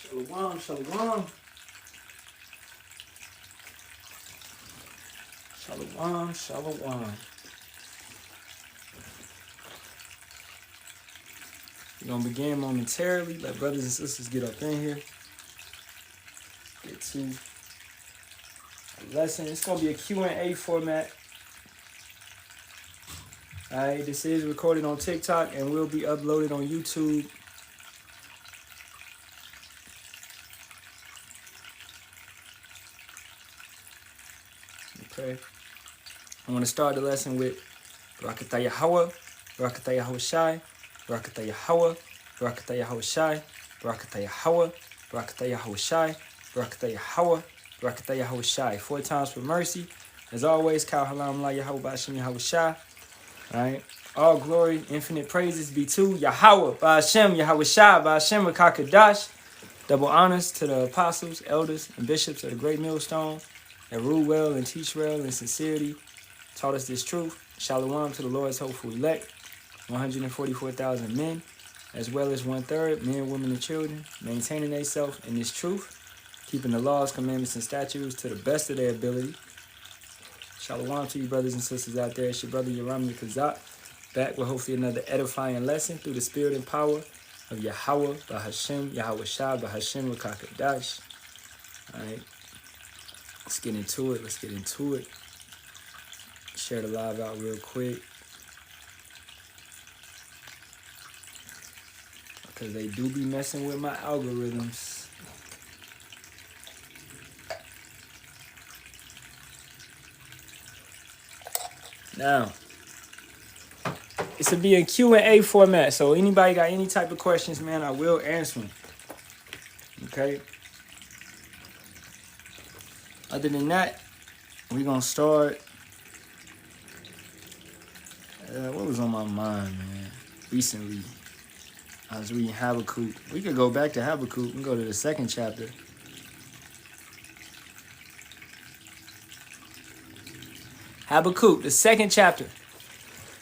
Shalawam, shalawam. Shalawam, shalawam. We're going to begin momentarily. Let brothers and sisters get up in here. Get to a lesson. It's going to be a Q&A format. Alright, this is recorded on TikTok and will be uploaded on YouTube. Okay. I want to start the lesson with Barak Yahawah, Barak Yahawashi, Barak Yahawah, Barak Yahawashi, Barak Yahawah, Barak Yahawashi, Barak Yahawah, Barak Yahawashi. 4 times for mercy. As always, Halalyam, Yahawah, Bahasham, Yahawashi. Alright. All glory, infinite praises be to Yahawah, Bahasham, Yahawashi, Bahasham, Kakadash. Double honors to the apostles, elders, and bishops of the great millstone that rule well and teach well in sincerity, taught us this truth. Shalawam to the Lord's hopeful elect, 144,000 men, as well as 1/3 men, women, and children, maintaining themselves in this truth, keeping the laws, commandments, and statutes to the best of their ability. Shalawam to you brothers and sisters out there. It's your brother Yaram Kazak, back with hopefully another edifying lesson through the spirit and power of Yahawah, Bahasham, Yahawashi, Bahasham, Kakadash. Alright. Let's get into it. Let's get into it. Share the live out real quick, because they do be messing with my algorithms. Now, it's to be in Q&A format, so anybody got any type of questions, man, I will answer them. Okay? Other than that, we're going to start. What was on my mind, man? Recently, I was reading Habakkuk. We could go back to Habakkuk. We can go to the 2nd chapter. Habakkuk, the 2nd chapter.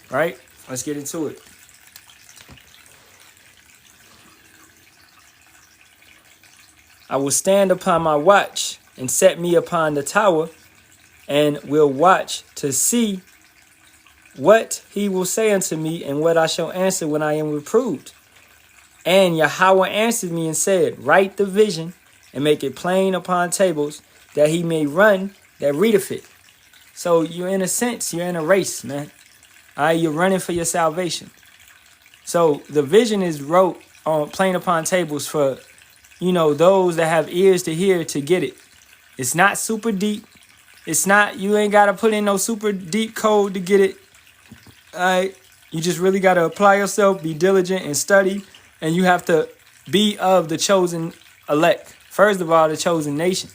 Right? Let's get into it. I will stand upon my watch and set me upon the tower, and will watch to see what he will say unto me, and what I shall answer when I am reproved. And Yahawah answered me and said, write the vision and make it plain upon tables, that he may run that readeth it. So you're in a sense, you're in a race, man. All right, you're running for your salvation. So the vision is wrote on plain upon tables for, those that have ears to hear to get it. It's not super deep. It's not, you ain't got to put in no super deep code to get it. All right, you just really got to apply yourself, be diligent, and study. And you have to be of the chosen elect. First of all, the chosen nation.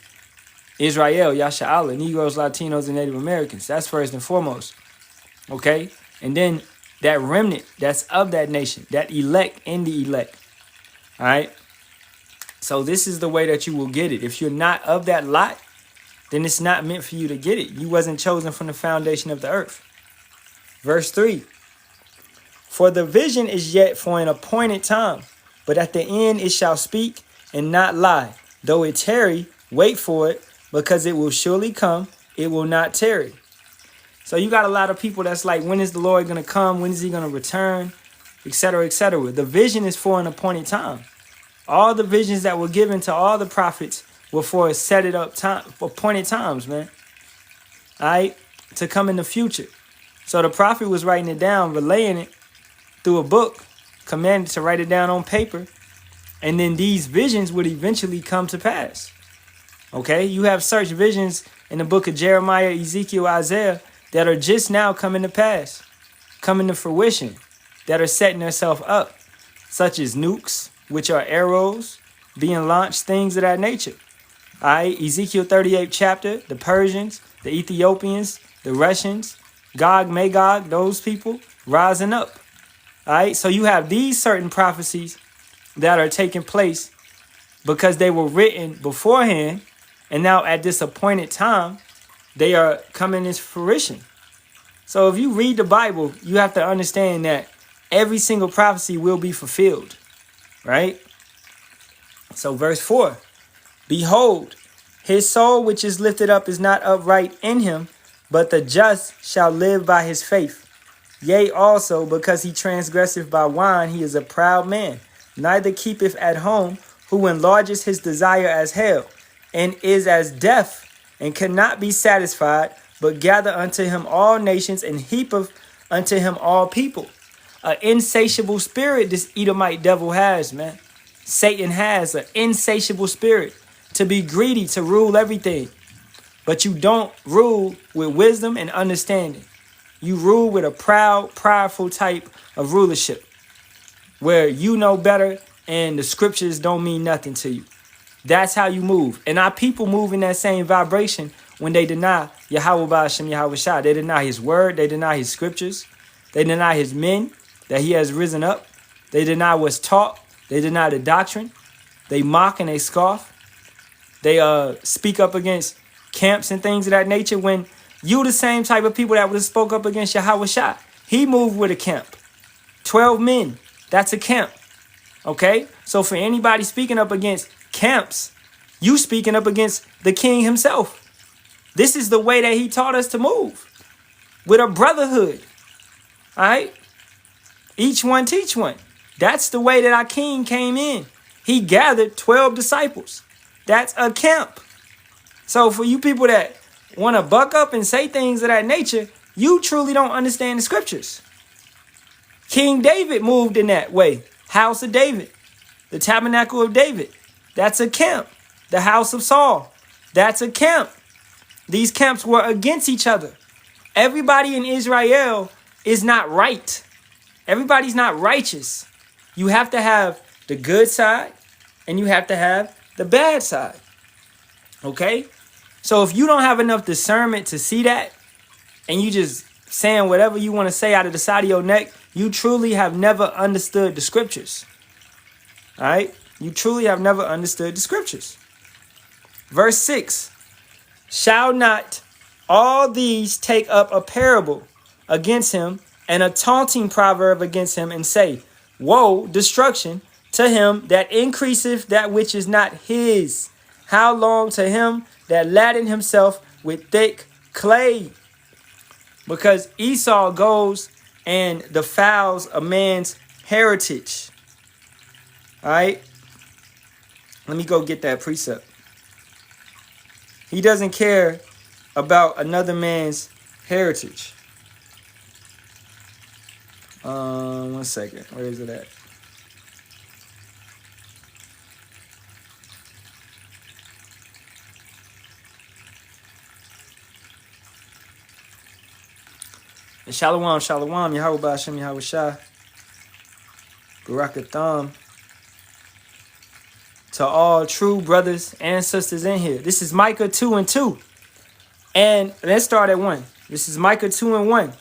Israel, Yasharahla, Negroes, Latinos, and Native Americans. That's first and foremost. Okay? And then that remnant that's of that nation, that elect in the elect. All right? So this is the way that you will get it. If you're not of that lot, then it's not meant for you to get it. You wasn't chosen from the foundation of the earth. Verse 3. For the vision is yet for an appointed time, but at the end it shall speak and not lie. Though it tarry, wait for it, because it will surely come. It will not tarry. So you got a lot of people that's like, when is the Lord going to come? When is he going to return? Etc., etc. The vision is for an appointed time. All the visions that were given to all the prophets were for a set it up time, appointed times, man. All right? To come in the future. So the prophet was writing it down, relaying it through a book, commanded to write it down on paper. And then these visions would eventually come to pass. Okay? You have such visions in the book of Jeremiah, Ezekiel, Isaiah that are just now coming to pass, coming to fruition, that are setting themselves up, such as nukes, which are arrows being launched, things of that nature. All right? Ezekiel 38 chapter, the Persians, the Ethiopians, the Russians, Gog, Magog, those people rising up. All right? So you have these certain prophecies that are taking place because they were written beforehand, and now at this appointed time, they are coming into fruition. So if you read the Bible, you have to understand that every single prophecy will be fulfilled, right? So verse 4, behold, his soul which is lifted up is not upright in him, but the just shall live by his faith. Yea, also, because he transgresseth by wine, he is a proud man, neither keepeth at home, who enlargeth his desire as hell, and is as deaf, and cannot be satisfied, but gather unto him all nations, and heapeth unto him all people. An insatiable spirit this Edomite devil has, man. Satan has an insatiable spirit to be greedy, to rule everything. But you don't rule with wisdom and understanding. You rule with a proud, prideful type of rulership where you know better and the scriptures don't mean nothing to you. That's how you move. And our people move in that same vibration when they deny Yahawah, Bahasham, Yahawashi. They deny his word. They deny his scriptures. They deny his men that he has risen up. They deny what's taught. They deny the doctrine. They mock and they scoff. They speak up against camps and things of that nature when you the same type of people that would have spoke up against Yahawashi. He moved with a camp. 12 men. That's a camp. Okay? So for anybody speaking up against camps, you speaking up against the king himself. This is the way that he taught us to move. With a brotherhood. All right? Each one teach one. That's the way that our king came in. He gathered 12 disciples. That's a camp. So for you people that want to buck up and say things of that nature, you truly don't understand the scriptures. King David moved in that way. House of David. The tabernacle of David. That's a camp. The house of Saul. That's a camp. These camps were against each other. Everybody in Israel is not right. Everybody's not righteous. You have to have the good side and you have to have the bad side. Okay? So if you don't have enough discernment to see that and you just saying whatever you want to say out of the side of your neck, you truly have never understood the scriptures. All right? You truly have never understood the scriptures. Verse 6. Shall not all these take up a parable against him and a taunting proverb against him and say, woe, destruction to him that increaseth that which is not his. How long to him that laden himself with thick clay? Because Esau goes and defiles a man's heritage. All right. Let me go get that precept. He doesn't care about another man's heritage. 1 second. Where is it at? And Shalawam, Shalawam, Yahawah, Bahasham, Yahawashi, Barak, Ahtham. To all true brothers and sisters in here. This is Micah 2:2. And let's start at 1. This is Micah 2:1.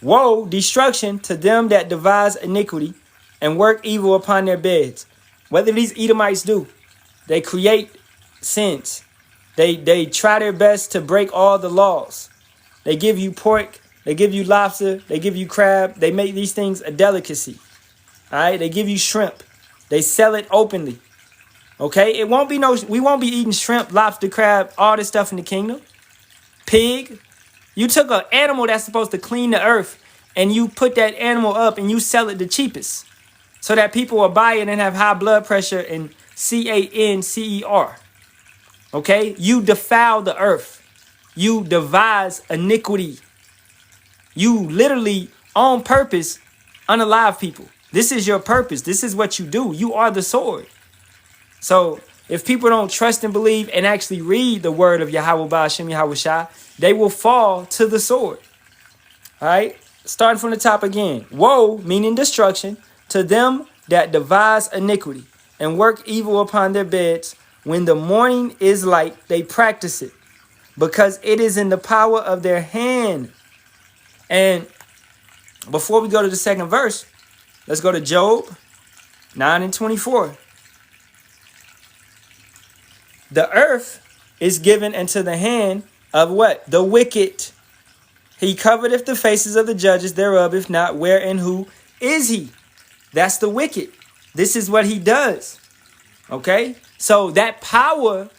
Woe, destruction to them that devise iniquity and work evil upon their beds. What do these Edomites do? They create sins. They try their best to break all the laws. They give you pork. They give you lobster. They give you crab. They make these things a delicacy. All right. They give you shrimp. They sell it openly. Okay. We won't be eating shrimp, lobster, crab, all this stuff in the kingdom. Pig. You took an animal that's supposed to clean the earth and you put that animal up and you sell it the cheapest so that people will buy it and have high blood pressure and cancer. Okay. You defile the earth. You devise iniquity. You literally, on purpose, unalive people. This is your purpose. This is what you do. You are the sword. So if people don't trust and believe and actually read the word of Yahawah, Bahasham, Yahawashi, they will fall to the sword. All right. Starting from the top again. Woe, meaning destruction, to them that devise iniquity and work evil upon their beds. When the morning is light, they practice it, because it is in the power of their hand. And before we go to the second verse, let's go to Job 9:24. The earth is given into the hand of what? The wicked. He covereth the faces of the judges thereof. If not, where and who is he? That's the wicked. This is what he does. Okay? So that power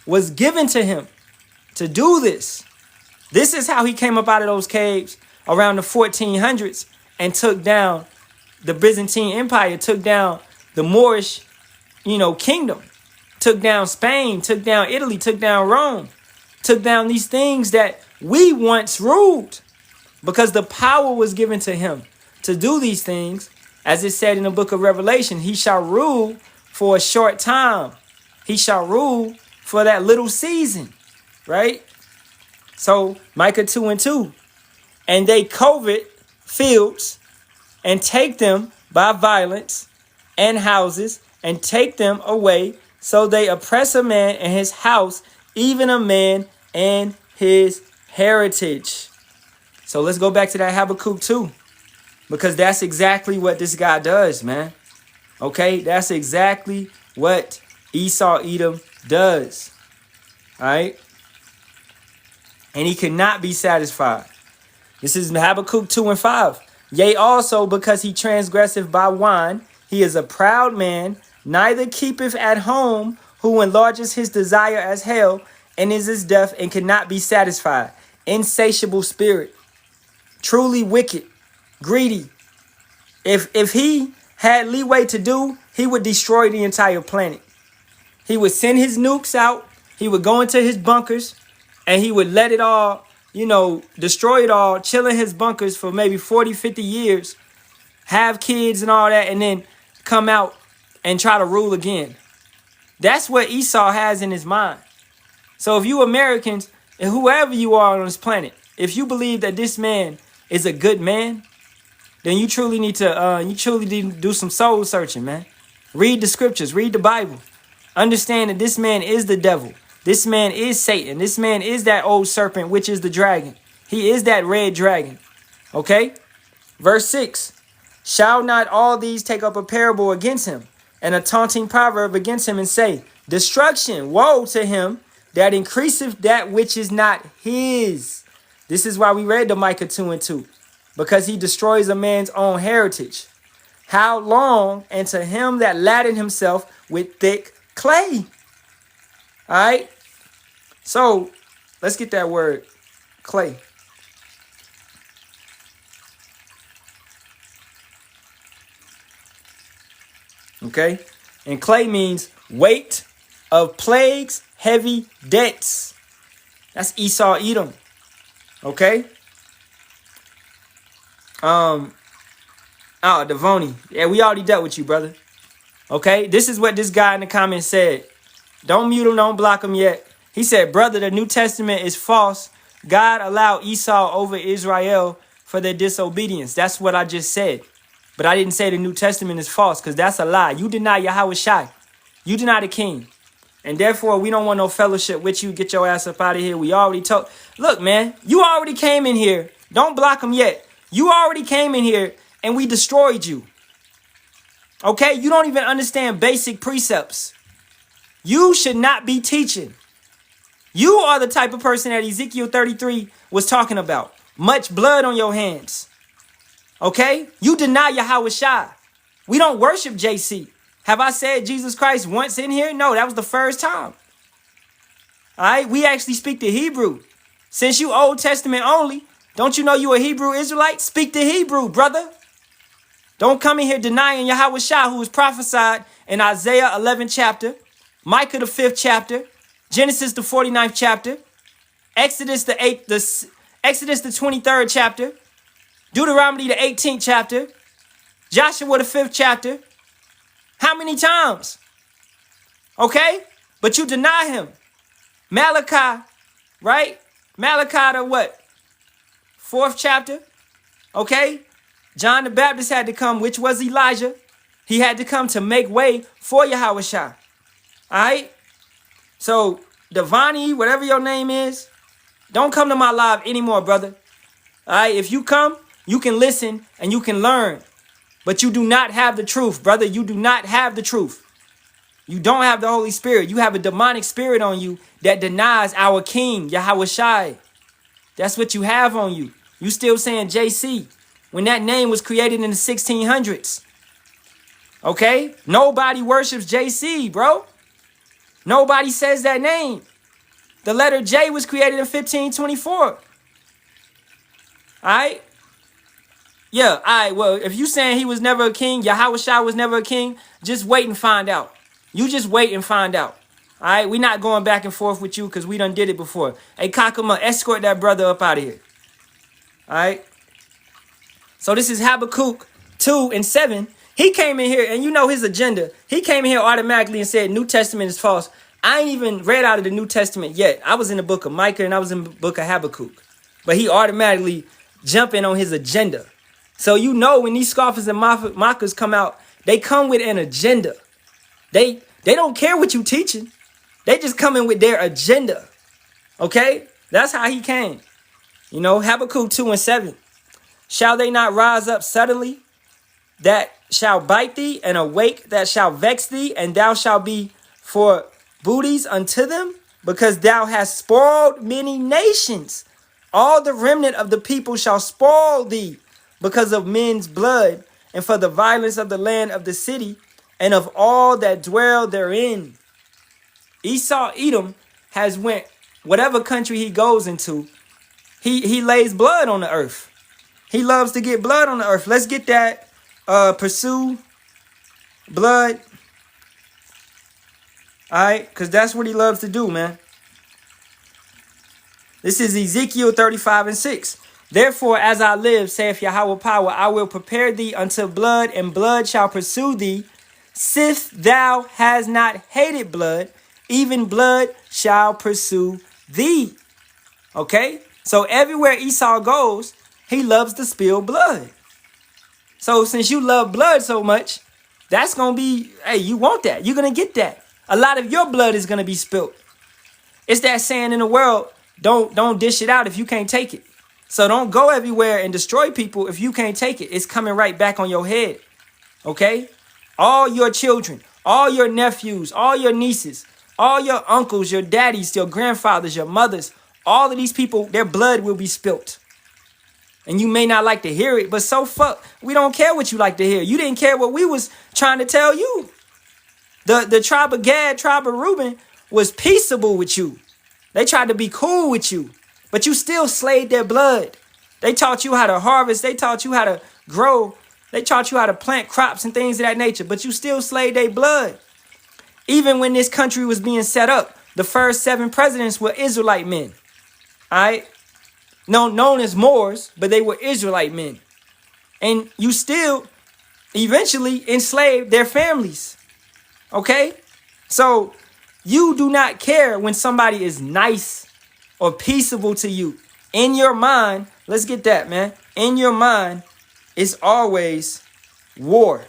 was given to him to do this. This is how he came up out of those caves around the 1400s and took down the Byzantine Empire, took down the Moorish, kingdom, took down Spain, took down Italy, took down Rome, took down these things that we once ruled, because the power was given to him to do these things. As it said in the book of Revelation, he shall rule for a short time. He shall rule for that little season, right? So Micah 2:2, and they covet fields and take them by violence, and houses, and take them away. So they oppress a man and his house, even a man and his heritage. So let's go back to that Habakkuk 2, because that's exactly what this guy does, man. Okay, that's exactly what Esau Edom does. All right. And he cannot be satisfied. This is Habakkuk 2:5. Yea, also because he transgresseth by wine, he is a proud man, neither keepeth at home, who enlarges his desire as hell, and is as deaf, and cannot be satisfied. Insatiable spirit, truly wicked, greedy. If he had leeway to do, he would destroy the entire planet. He would send his nukes out. He would go into his bunkers, and he would let it all, destroy it all, chill in his bunkers for maybe 40, 50 years, have kids and all that, and then come out and try to rule again. That's what Esau has in his mind. So if you Americans, and whoever you are on this planet, if you believe that this man is a good man, then you truly need to do some soul searching, man. Read the scriptures, read the Bible. Understand that this man is the devil. This man is Satan. This man is that old serpent, which is the dragon. He is that red dragon. Okay? Verse 6. Shall not all these take up a parable against him, and a taunting proverb against him, and say, destruction, woe to him that increaseth that which is not his. This is why we read the Micah 2:2, because he destroys a man's own heritage. How long? And to him that ladden himself with thick clay. All right. So let's get that word clay. Okay. And clay means weight of plagues, heavy debts. That's Esau Edom. Okay. Devoni. Yeah, we already dealt with you, brother. Okay. This is what this guy in the comments said. Don't mute him. Don't block him yet. He said, brother, the New Testament is false. God allowed Esau over Israel for their disobedience. That's what I just said. But I didn't say the New Testament is false, because that's a lie. You deny Yahawashi. You deny the king. And therefore, we don't want no fellowship with you. Get your ass up out of here. We already talked. Look, man, you already came in here. Don't block him yet. You already came in here and we destroyed you. Okay? You don't even understand basic precepts. You should not be teaching. You are the type of person that Ezekiel 33 was talking about. Much blood on your hands. Okay? You deny Yahawashi. We don't worship JC. Have I said Jesus Christ once in here? No, that was the first time. All right? We actually speak the Hebrew. Since you Old Testament only, don't you know you a Hebrew Israelite? Speak the Hebrew, brother. Don't come in here denying Yahawashi, who was prophesied in Isaiah 11 chapter, Micah the 5th chapter, Genesis the 49th chapter, Exodus the 23rd chapter, Deuteronomy the 18th chapter, Joshua the 5th chapter. How many times? Okay? But you deny him. Malachi, right? Malachi the what? 4th chapter. Okay? John the Baptist had to come, which was Elijah. He had to come to make way for Yahawashi. All right? So, Devani, whatever your name is, don't come to my live anymore, brother. All right? If you come, you can listen and you can learn. But you do not have the truth, brother. You do not have the truth. You don't have the Holy Spirit. You have a demonic spirit on you that denies our King, Yahawashi. That's what you have on you. You still saying JC when that name was created in the 1600s. Okay? Nobody worships JC, bro. Nobody says that name. The letter J was created in 1524. All right? Yeah, all right. Well, if you saying he was never a king, Yahawashi was never a king, just wait and find out. You just wait and find out. All right? We're not going back and forth with you because we done did it before. Hey, Kakama, escort that brother up out of here. All right? So this is Habakkuk 2:7. He came in here, and you know his agenda. He came in here automatically and said New Testament is false. I ain't even read out of the New Testament yet. I was in the book of Micah and I was in the book of Habakkuk. But he automatically jumping on his agenda. So you know when these scoffers and mockers come out, they come with an agenda. They don't care what you teaching. They just come in with their agenda. Okay? That's how he came. You know, Habakkuk 2:7. Shall they not rise up suddenly that shall bite thee, and awake that shall vex thee, and thou shalt be for booties unto them? Because thou hast spoiled many nations. All the remnant of the people shall spoil thee because of men's blood, and for the violence of the land of the city, and of all that dwell therein. Esau, Edom, has went, whatever country he goes into, he lays blood on the earth. He loves to get blood on the earth. Let's get that. Pursue blood. All right, because that's what he loves to do, man. This is Ezekiel 35:6. Therefore, as I live, saith Yahawah power, I will prepare thee unto blood, and blood shall pursue thee. Sith thou hast not hated blood, even blood shall pursue thee. Okay? So everywhere Esau goes, he loves to spill blood. So since you love blood so much, that's going to be, hey, you want that. You're going to get that. A lot of your blood is going to be spilled. It's that saying in the world, don't dish it out if you can't take it. So don't go everywhere and destroy people if you can't take it. It's coming right back on your head. Okay? All your children, all your nephews, all your nieces, all your uncles, your daddies, your grandfathers, your mothers, all of these people, their blood will be spilt. And you may not like to hear it, but so fuck. We don't care what you like to hear. You didn't care what we was trying to tell you. The tribe of Gad, tribe of Reuben was peaceable with you. They tried to be cool with you, but you still slayed their blood. They taught you how to harvest. They taught you how to grow. They taught you how to plant crops and things of that nature, but you still slayed their blood. Even when this country was being set up, the first 7 presidents were Israelite men. All right? Known as Moors, but they were Israelite men. And you still eventually enslaved their families. Okay? So you do not care when somebody is nice or peaceable to you. In your mind, let's get that, man. In your mind, it's always war.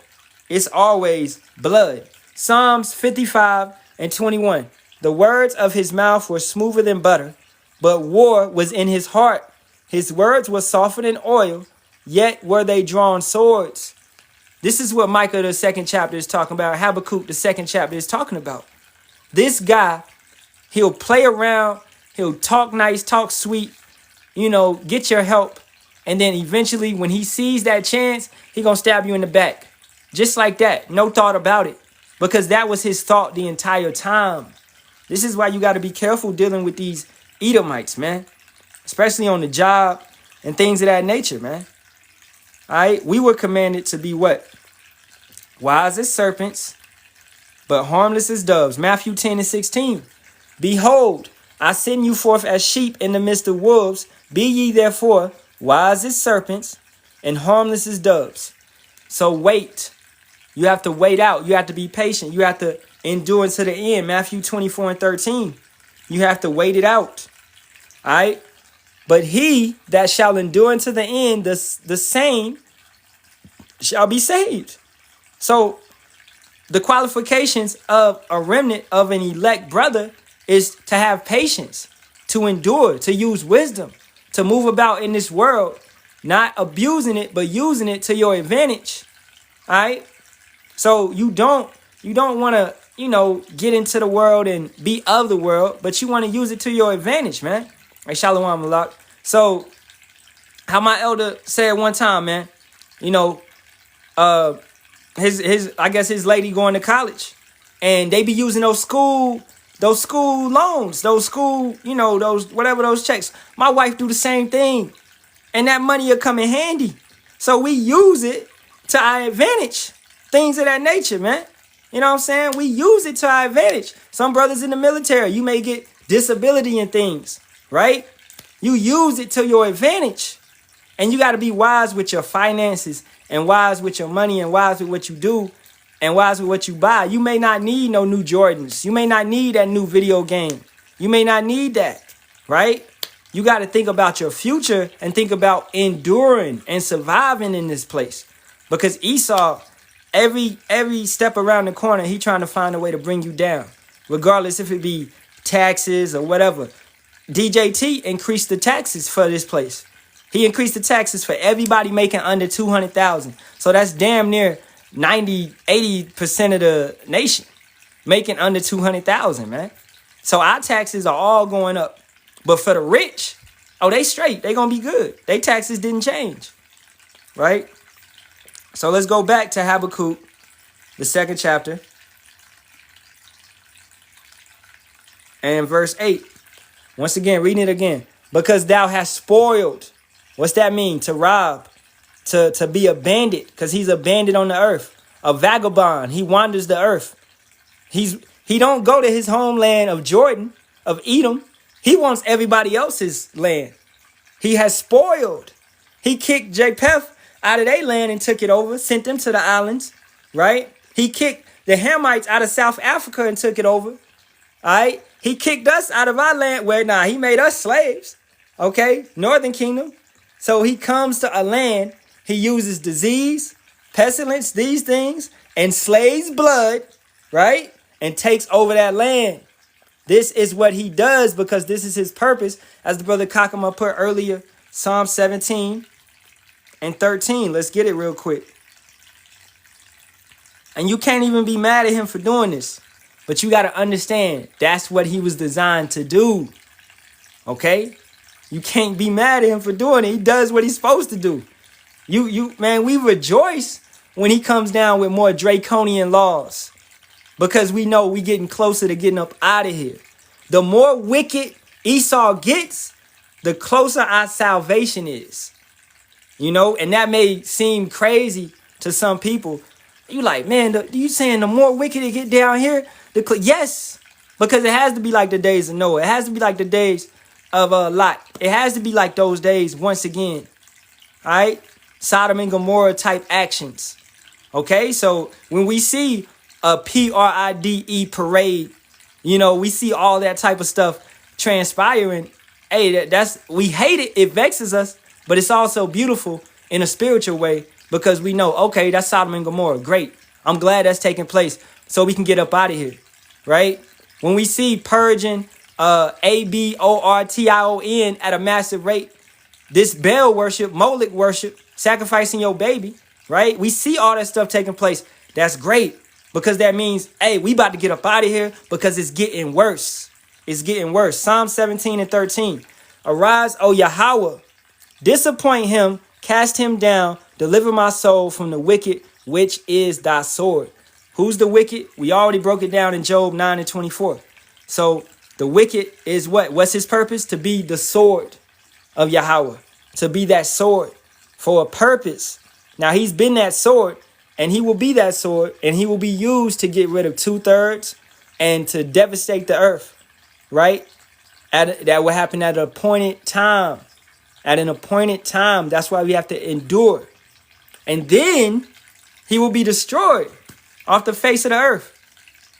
It's always blood. Psalms 55:21. The words of his mouth were smoother than butter, but war was in his heart. His words were softer than oil, yet were they drawn swords. This is what Micah, the 2nd chapter, is talking about. Habakkuk, the 2nd chapter, is talking about. This guy, he'll play around, he'll talk nice, talk sweet, get your help. And then eventually, when he sees that chance, he gonna stab you in the back. Just like that. No thought about it. Because that was his thought the entire time. This is why you got to be careful dealing with these Edomites, man. Especially on the job and things of that nature, man. All right? We were commanded to be what? Wise as serpents, but harmless as doves. Matthew 10:16. Behold, I send you forth as sheep in the midst of wolves. Be ye therefore wise as serpents and harmless as doves. So wait. You have to wait out. You have to be patient. You have to endure unto the end. Matthew 24:13. You have to wait it out. All right. But he that shall endure unto the end, the same shall be saved. So the qualifications of a remnant of an elect brother is to have patience, to endure, to use wisdom, to move about in this world, not abusing it, but using it to your advantage. All right. So you don't want to, get into the world and be of the world, but you want to use it to your advantage, man. Like Shalawam Malak. So how my elder said one time, man, I guess his lady going to college, and they be using those school loans, those school, those whatever those checks. My wife do the same thing, and that money will come in handy. So we use it to our advantage, things of that nature, man. You know what I'm saying? We use it to our advantage. Some brothers in the military, you may get disability and things, right? You use it to your advantage. And you got to be wise with your finances and wise with your money and wise with what you do and wise with what you buy. You may not need no new Jordans. You may not need that new video game. You may not need that, right? You got to think about your future and think about enduring and surviving in this place. Because Esau, every step around the corner, he trying to find a way to bring you down, regardless if it be taxes or whatever. DJT increased the taxes for this place. He increased the taxes for everybody making under 200,000. So that's damn near 80% of the nation making under 200,000, man. So our taxes are all going up. But for the rich, oh, they straight. They going to be good. They taxes didn't change, right? So let's go back to Habakkuk, the 2nd chapter, and verse 8. Once again, reading it again. Because thou hast spoiled. What's that mean? To rob, to be a bandit, because he's a bandit on the earth, a vagabond. He wanders the earth. He don't go to his homeland of Jordan, of Edom. He wants everybody else's land. He has spoiled. He kicked Japheth out of their land and took it over, sent them to the islands, right? He kicked the Hamites out of South Africa and took it over, all right? He kicked us out of our land. Well, he made us slaves, okay? Northern Kingdom. So he comes to a land, he uses disease, pestilence, these things, and slaves' blood, right? And takes over that land. This is what he does because this is his purpose. As the brother Kakama put earlier, Psalm 17 and 13. Let's get it real quick. And you can't even be mad at him for doing this. But you got to understand, that's what he was designed to do. Okay? You can't be mad at him for doing it. He does what he's supposed to do. Man, we rejoice when he comes down with more draconian laws. Because we know we getting closer to getting up out of here. The more wicked Esau gets, the closer our salvation is. And that may seem crazy to some people. You like, man, you saying the more wicked it get down here? Yes, because it has to be like the days of Noah. It has to be like the days of Lot. It has to be like those days once again. All right? Sodom and Gomorrah type actions. Okay, so when we see a PRIDE parade, we see all that type of stuff transpiring. Hey, we hate it. It vexes us, but it's also beautiful in a spiritual way because we know, okay, that's Sodom and Gomorrah. Great. I'm glad that's taking place so we can get up out of here, right? When we see purging ABORTION at a massive rate, this Baal worship, Moloch worship, sacrificing your baby, right? We see all that stuff taking place. That's great. Because that means, hey, we about to get up out of here because it's getting worse. It's getting worse. Psalm 17 and 13. Arise, O Yahawah, disappoint him, cast him down, deliver my soul from the wicked, which is thy sword. Who's the wicked? We already broke it down in Job 9 and 24. So the wicked is what? What's his purpose? To be the sword of Yahawah. To be that sword for a purpose. Now he's been that sword. And he will be that sword, and he will be used to get rid of 2/3 and to devastate the earth, right? That will happen at an appointed time. At an appointed time. That's why we have to endure. And then he will be destroyed off the face of the earth.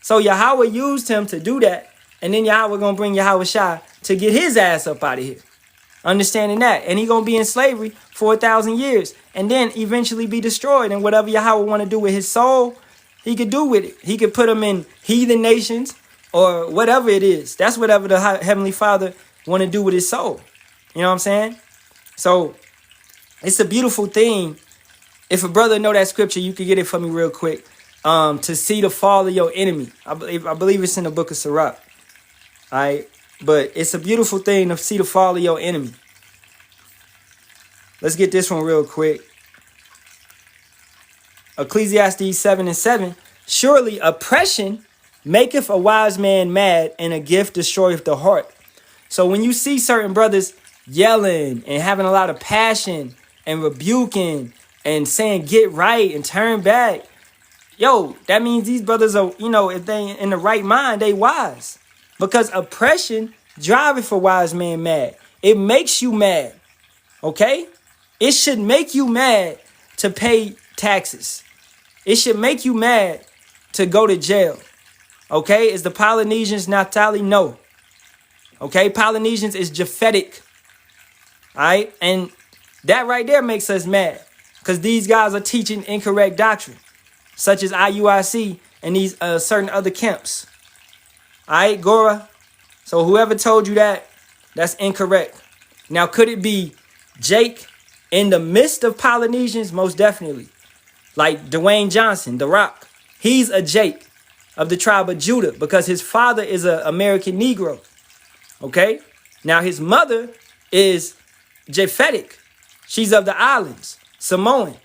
So Yahawah used him to do that. And then Yahawah going to bring Yahawashi to get his ass up out of here. Understanding that. And he going to be in slavery for 1,000 years. And then eventually be destroyed. And whatever Yahawah want to do with his soul, he could do with it. He could put him in heathen nations or whatever it is. That's whatever the Heavenly Father want to do with his soul. You know what I'm saying? So it's a beautiful thing. If a brother know that scripture, you could get it for me real quick. To see the fall of your enemy. I believe it's in the book of Sirach. All right. But it's a beautiful thing to see the fall of your enemy. Let's get this one real quick. Ecclesiastes 7:7. Surely oppression maketh a wise man mad, and a gift destroyeth the heart. So when you see certain brothers yelling and having a lot of passion and rebuking and saying get right and turn back, yo, that means these brothers are, if they in the right mind, they wise. Because oppression driveth a wise man mad. It makes you mad. Okay? It should make you mad to pay taxes. It should make you mad to go to jail. Okay? Is the Polynesians Naphtali? No. Okay? Polynesians is Japhetic. All right? And that right there makes us mad. Because these guys are teaching incorrect doctrine, such as IUIC and these certain other camps. All right, Gora? So whoever told you that, that's incorrect. Now, could it be Jake in the midst of Polynesians? Most definitely. Like Dwayne Johnson, The Rock. He's a Jake of the tribe of Judah because his father is an American Negro. Okay? Now, his mother is Japhetic. She's of the islands, Samoan,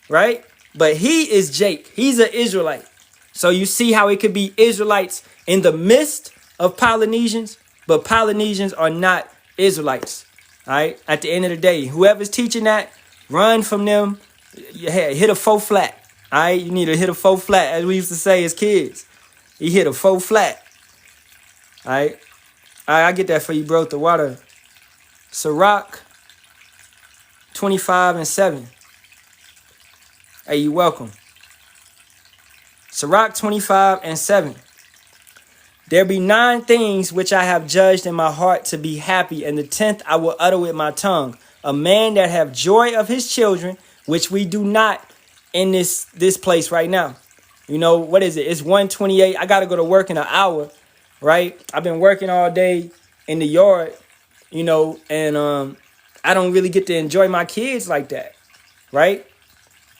right? But he is Jake. He's an Israelite. So you see how it could be Israelites in the midst of Polynesians, but Polynesians are not Israelites. All right. At the end of the day, whoever's teaching that, run from them. Hit a 4 flat. All right. You need to hit a 4 flat, as we used to say as kids. You hit a 4 flat. All right. All right. I get that for you, bro. The water. Sirach 25:7. Hey, you welcome. Sirach 25:7. There be 9 things which I have judged in my heart to be happy, and the 10th I will utter with my tongue. A man that have joy of his children, which we do not in this place right now. You know, what is it? It's 1:28. I got to go to work in an hour, right? I've been working all day in the yard, and I don't really get to enjoy my kids like that, right?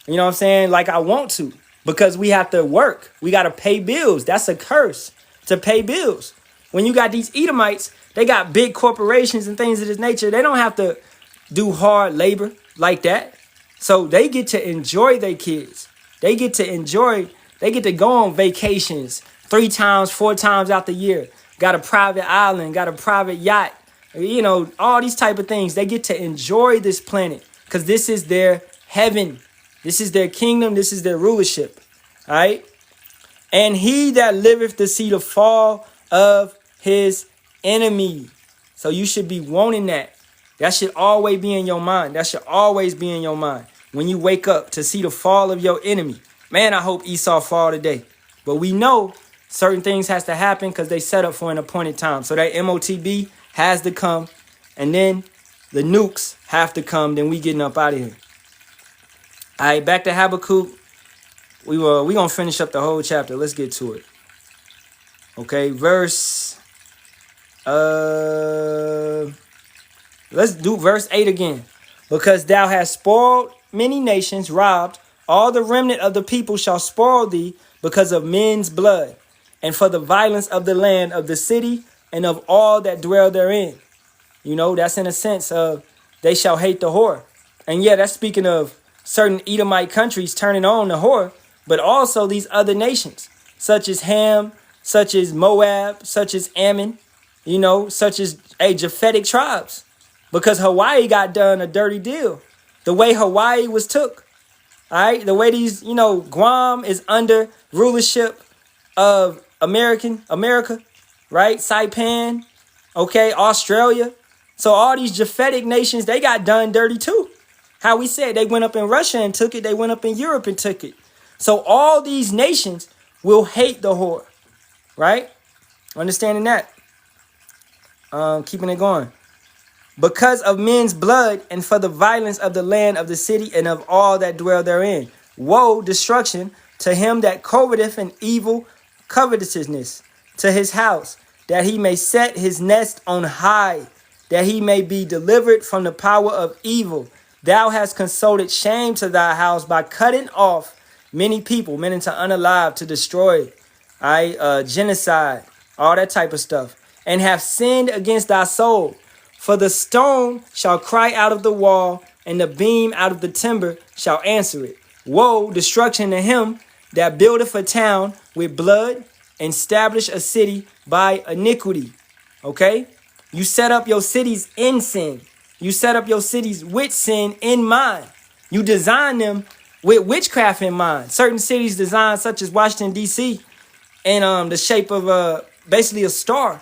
You know what I'm saying? Like I want to, because we have to work. We got to pay bills. That's a curse, to pay bills. When you got these Edomites, they got big corporations and things of this nature. They don't have to do hard labor like that. So they get to enjoy their kids. They get to go on vacations 3 times, 4 times out the year. Got a private island, got a private yacht, all these type of things. They get to enjoy this planet because this is their heaven. This is their kingdom. This is their rulership. All right. And he that liveth to see the fall of his enemy. So you should be wanting that. That should always be in your mind. That should always be in your mind. When you wake up to see the fall of your enemy. Man, I hope Esau fall today. But we know certain things has to happen because they set up for an appointed time. So that MOTB has to come. And then the nukes have to come. Then we getting up out of here. All right, back to Habakkuk. We gonna finish up the whole chapter. Let's get to it. Okay, let's do verse 8 again. Because thou hast spoiled many nations, robbed, all the remnant of the people shall spoil thee because of men's blood, and for the violence of the land, of the city, and of all that dwell therein. That's in a sense of they shall hate the whore. And yeah, that's speaking of certain Edomite countries turning on the whore, but also these other nations, such as Ham, such as Moab, such as Ammon, such as Japhetic tribes. Because Hawaii got done a dirty deal. The way Hawaii was took. All right. The way these, Guam is under rulership of America, right? Saipan. Okay. Australia. So all these Japhetic nations, they got done dirty too. How we said they went up in Russia and took it. They went up in Europe and took it. So all these nations will hate the whore. Right? Understanding that. Keeping it going. Because of men's blood, and for the violence of the land, of the city, and of all that dwell therein. Woe, destruction, to him that coveteth an evil covetousness to his house, that he may set his nest on high, that he may be delivered from the power of evil. Thou hast consulted shame to thy house by cutting off many people, meaning to unalive, to destroy, genocide, all that type of stuff, and have sinned against thy soul. For the stone shall cry out of the wall, and the beam out of the timber shall answer it. Woe, destruction to him that buildeth a town with blood and establish a city by iniquity. Okay? You set up your cities in sin. You set up your cities with sin in mind. You design them with witchcraft in mind. Certain cities designed, such as Washington, D.C., in the shape of basically a star,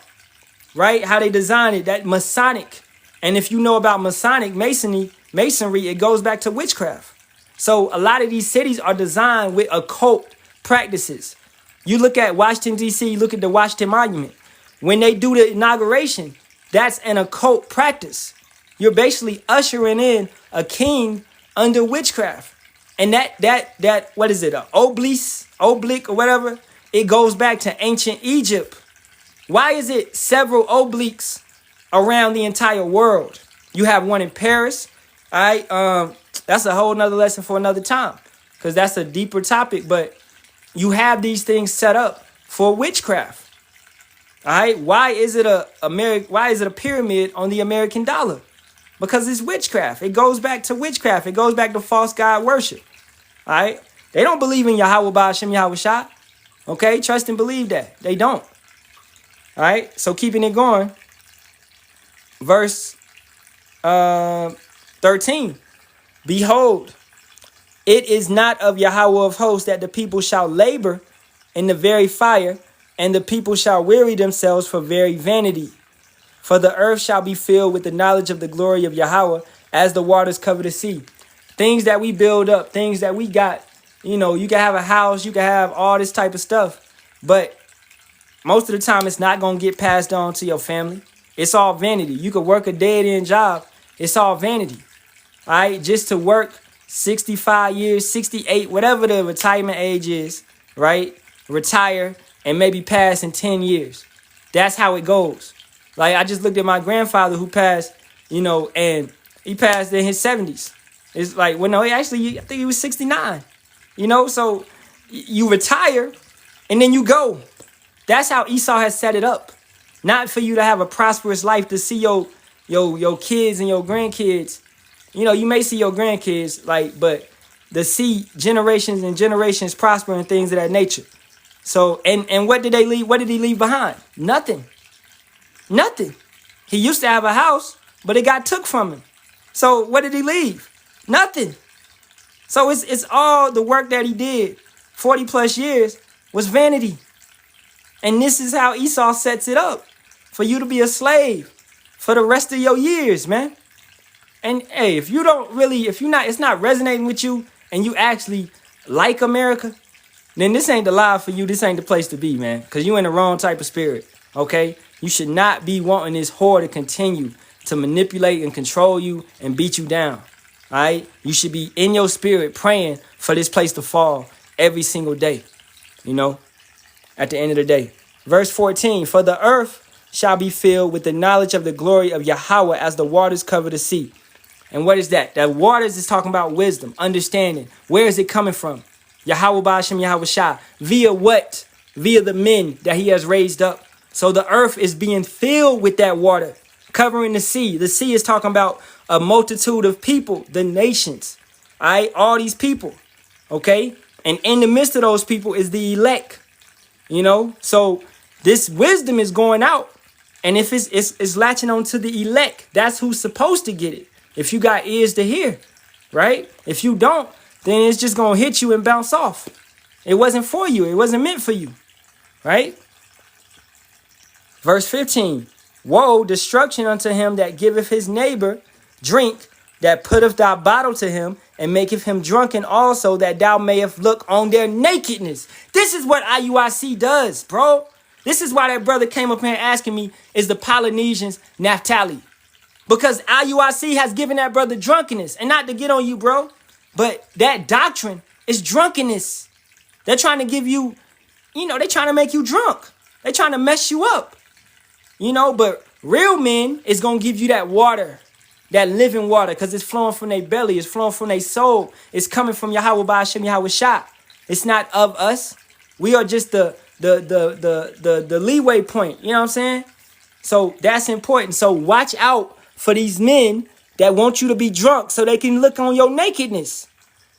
right? How they designed it, that Masonic. And if you know about Masonic masonry, it goes back to witchcraft. So a lot of these cities are designed with occult practices. You look at Washington, D.C., you look at the Washington Monument. When they do the inauguration, that's an occult practice. You're basically ushering in a king under witchcraft. And that what is it? An oblique or whatever. It goes back to ancient Egypt. Why is it several obliques around the entire world? You have one in Paris. All right. That's a whole nother lesson for another time, because that's a deeper topic. But you have these things set up for witchcraft. All right. Why is it a pyramid on the American dollar? Because it's witchcraft. It goes back to witchcraft. It goes back to false god worship. All right. They don't believe in Yahawah, Bahasham, Yahawashi. Okay. Trust and believe that. They don't. All right. So keeping it going. Verse 13. Behold, it is not of Yahawah of hosts that the people shall labor in the very fire, and the people shall weary themselves for very vanity. For the earth shall be filled with the knowledge of the glory of Yahawah as the waters cover the sea. Things that we build up, things that we got, you can have a house, you can have all this type of stuff. But most of the time, it's not going to get passed on to your family. It's all vanity. You could work a dead-end job. It's all vanity. All right, just to work 65 years, 68, whatever the retirement age is, right? Retire and maybe pass in 10 years. That's how it goes. Like, I just looked at my grandfather who passed, and he passed in his 70s. It's like, well, no, I think he was 69. So you retire and then you go. That's how Esau has set it up. Not for you to have a prosperous life, to see your kids and your grandkids. You may see your grandkids, but to see generations and generations prosper and things of that nature. So, and what did they leave? What did he leave behind? Nothing. Nothing. He used to have a house, but it got took from him. So what did he leave? Nothing. So it's all the work that he did, 40 plus years, was vanity. And this is how Esau sets it up, for you to be a slave for the rest of your years, man. And hey, it's not resonating with you and you actually like America, then this ain't the life for you. This ain't the place to be, man, because you in the wrong type of spirit, okay? You should not be wanting this whore to continue to manipulate and control you and beat you down, all right? You should be in your spirit praying for this place to fall every single day, at the end of the day. Verse 14, for the earth shall be filled with the knowledge of the glory of Yahawah as the waters cover the sea. And what is that? That waters is talking about wisdom, understanding. Where is it coming from? Yahawah, Bahasham, Yahawashi. Via what? Via the men that he has raised up. So the earth is being filled with that water, covering the sea. The sea is talking about a multitude of people, the nations. All right, all these people. Okay? And in the midst of those people is the elect. So this wisdom is going out. And if it's latching on to the elect, that's who's supposed to get it. If you got ears to hear, right? If you don't, then it's just going to hit you and bounce off. It wasn't for you. It wasn't meant for you, right? Verse 15, woe, destruction unto him that giveth his neighbor drink, that putteth thy bottle to him, and maketh him drunken also, that thou mayest look on their nakedness. This is what IUIC does, bro. This is why that brother came up here asking me, is the Polynesians Naphtali? Because IUIC has given that brother drunkenness. And not to get on you, bro, but that doctrine is drunkenness. They're trying to give you, they're trying to make you drunk. They're trying to mess you up. But real men is going to give you that water, that living water, because it's flowing from their belly. It's flowing from their soul. It's coming from Yahawah, Bahasham, Yahawashi. It's not of us. We are just the leeway point. You know what I'm saying? So that's important. So watch out for these men that want you to be drunk so they can look on your nakedness,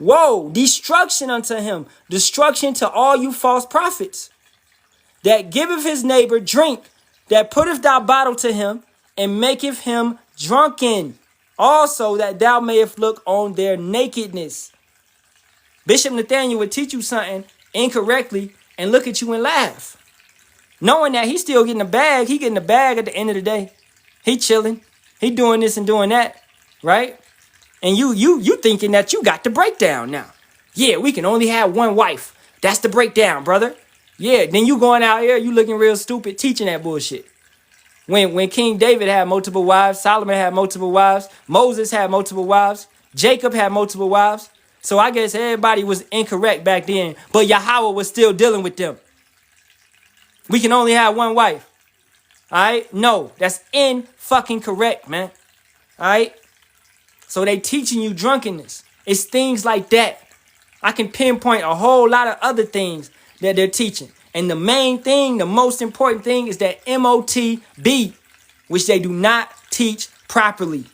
Woe, destruction unto him, destruction to all you false prophets, that giveth his neighbor drink, that putteth thy bottle to him, and maketh him drunken, also that thou mayest look on their nakedness. Bishop Nathaniel would teach you something incorrectly and look at you and laugh, knowing that he's still getting the bag. He getting the bag at the end of the day. He chilling. He doing this and doing that, right? And you thinking that you got the breakdown now. Yeah, we can only have one wife. That's the breakdown, brother. Yeah, then you going out here, you looking real stupid teaching that bullshit. When King David had multiple wives, Solomon had multiple wives, Moses had multiple wives, Jacob had multiple wives. So I guess everybody was incorrect back then, but Yahawah was still dealing with them. We can only have one wife. All right? No, that's fucking correct, man. All right? So they teaching you drunkenness. It's things like that. I can pinpoint a whole lot of other things that they're teaching. And the main thing, the most important thing is that MOTB, which they do not teach properly.